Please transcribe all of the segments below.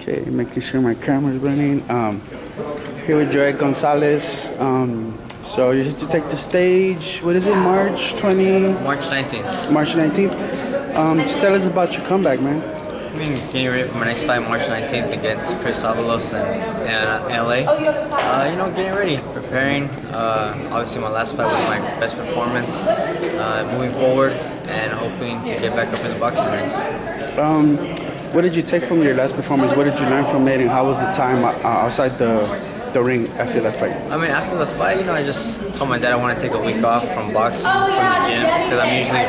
Okay, making sure my camera's running. Here with Joet Gonzalez. So you have to take the stage. What is it? March 20? March 19th. March 19th. Just tell us about your comeback, man. I mean, getting ready for my next fight, March 19th against Chris Avalos in LA. Getting ready, preparing. Obviously, my last fight was my best performance. Moving forward and hoping to get back up in the boxing rings. What did you take from your last performance? What did you learn from it, and how was the time outside the ring after that fight? I mean, after the fight, I just told my dad I want to take a week off from boxing, from the gym, because I'm usually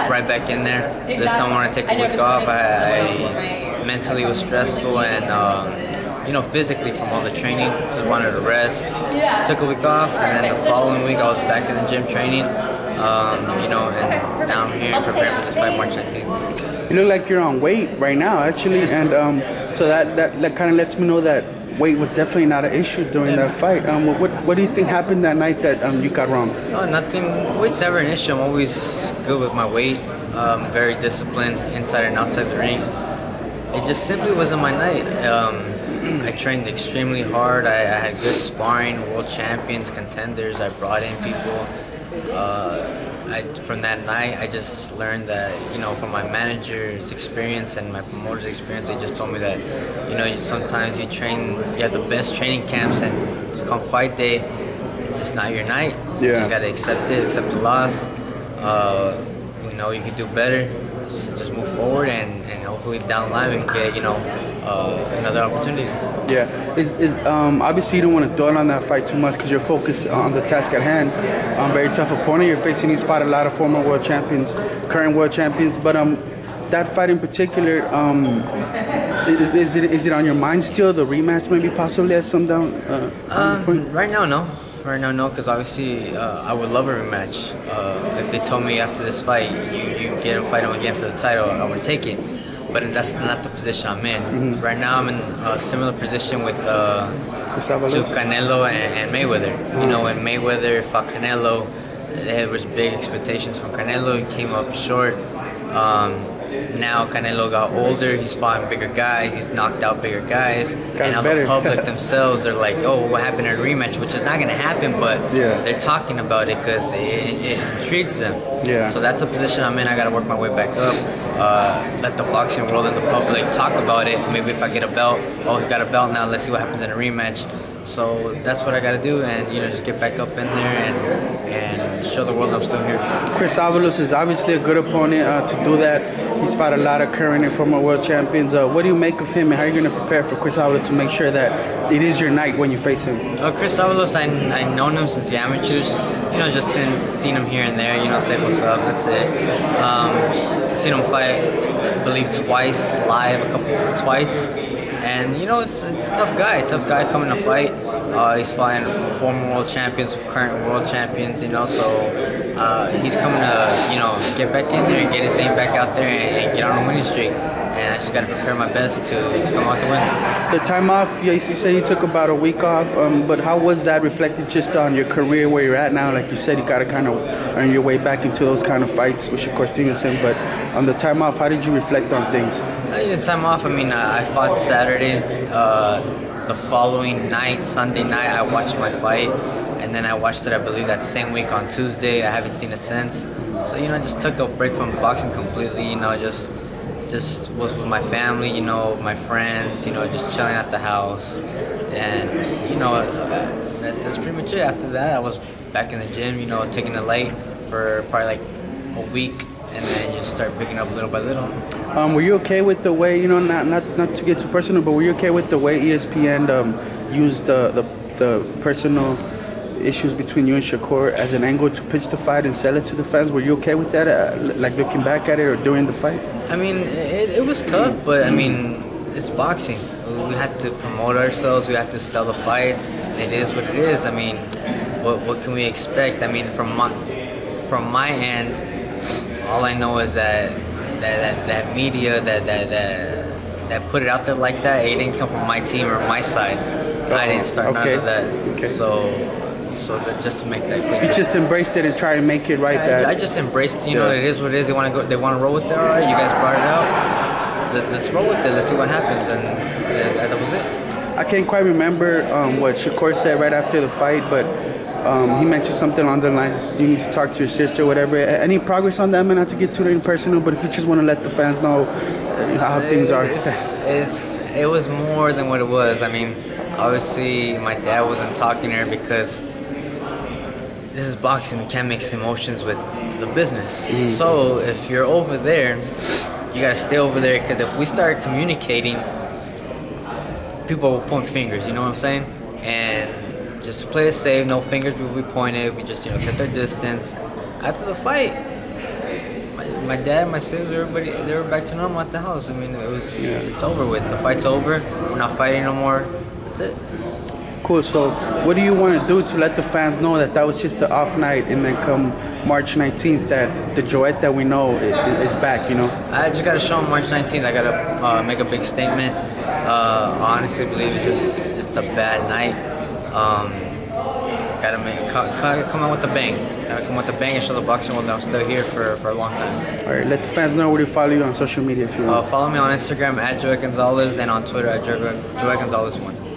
right back in there. This time I want to take a week off. I mentally was stressful and, physically from all the training, just wanted to rest. Took a week off, and then the following week I was back in the gym training, and now I'm here preparing for this fight March 19th. You look like you're on weight right now, actually, and so that kind of lets me know that weight was definitely not an issue during that fight. What do you think happened that night that you got wrong? No, nothing. Weight's never an issue. I'm always good with my weight. Very disciplined inside and outside the ring. It just simply wasn't my night. I trained extremely hard. I had good sparring, world champions, contenders. I brought in people. From that night, I just learned that, from my manager's experience and my promoter's experience, they just told me that, sometimes you have the best training camps, and to come fight day, it's just not your night. Yeah. You just got to accept the loss. You can do better. Just move forward, and hopefully down the line we can get, another opportunity. Yeah, obviously you don't want to dwell on that fight too much because you're focused on the task at hand. Very tough opponent you're facing. He's fought a lot of former world champions, current world champions, but that fight in particular, is it on your mind still? The rematch maybe possibly at some down point? Right now, no. Right now, no, because obviously I would love a rematch. If they told me after this fight, you get him, fight him again for the title, I would take it. But that's not the position I'm in. Mm-hmm. Right now, I'm in a similar position with to Canelo and Mayweather. Mm-hmm. When Mayweather fought Canelo, there was big expectations from Canelo. He came up short. Now Canelo got older. He's fought bigger guys. He's knocked out bigger guys. And now the public themselves are like, "Oh, what happened in a rematch?" Which is not going to happen, but they're talking about it because it intrigues them. Yeah. So that's the position I'm in. I got to work my way back up. Let the boxing world and the public talk about it. Maybe if I get a belt, he got a belt now. Let's see what happens in a rematch. So that's what I got to do, and just get back up in there and show the world I'm still here. Chris Avalos is obviously a good opponent to do that. He's fought a lot of current and former world champions. What do you make of him, and how are you going to prepare for Chris Avalos to make sure that it is your night when you face him? Chris Avalos, I've known him since the amateurs. Just seen him here and there. Say what's up. That's it. Seen him fight, I believe twice live, twice. And it's a tough guy coming to fight. He's fighting former world champions, current world champions, so he's coming to, get back in there and get his name back out there and get on a winning streak. And I just got to prepare my best to come out the win. The time off, you said you took about a week off, but how was that reflected just on your career, where you're at now? Like you said, you got to kind of earn your way back into those kind of fights with Shakur Stevenson, but on the time off, how did you reflect on things? The time off, I fought Saturday. The following night, Sunday night, I watched my fight, and then I watched it, I believe, that same week on Tuesday. I haven't seen it since. So, I just took a break from boxing completely, just was with my family, my friends, just chilling at the house. And, that's pretty much it. After that, I was back in the gym, taking it light for probably like a week, and then just start picking up little by little. Were you okay with the way, not to get too personal, but were you okay with the way ESPN used the personal issues between you and Shakur as an angle to pitch the fight and sell it to the fans? Were you okay with that, like looking back at it or during the fight? It was tough, but it's boxing. We had to promote ourselves. We had to sell the fights. It is what it is. What can we expect? From my end, all I know is that media that put it out there like that, it didn't come from my team or my side. I didn't start none of that. Okay. So that just to make that clear. You just embraced it and try to make it right. I just embraced. It is what it is. They want to roll with it. All right, you guys brought it out. let's roll with it. Let's see what happens, and that was it. I can't quite remember what Shakur said right after the fight, but he mentioned something along the lines, you need to talk to your sister or whatever. Any progress on that, man? Not to get too personal, but if you just want to let the fans know how things are. It was more than what it was. I mean, obviously, my dad wasn't talking to her because this is boxing. We can't mix emotions with the business. So if you're over there, you gotta stay over there, because if we start communicating, people will point fingers. You know what I'm saying? And just to play it safe, no fingers will be pointed. We just kept our distance. After the fight, my dad, my siblings, everybody, they were back to normal at the house. I mean, it's over with. The fight's over. We're not fighting no more. That's it. Cool. So, what do you want to do to let the fans know that was just an off night, and then come March 19th, that the Joet that we know is back? I just gotta show them March 19th. I gotta make a big statement. I honestly believe it's just a bad night. Gotta come out with a bang. Gotta come with a bang and show the boxing world that I'm still here for a long time. All right. Let the fans know where to follow you on social media if you want. Follow me on Instagram at Joet Gonzalez, and on Twitter at Joet Gonzalez 1.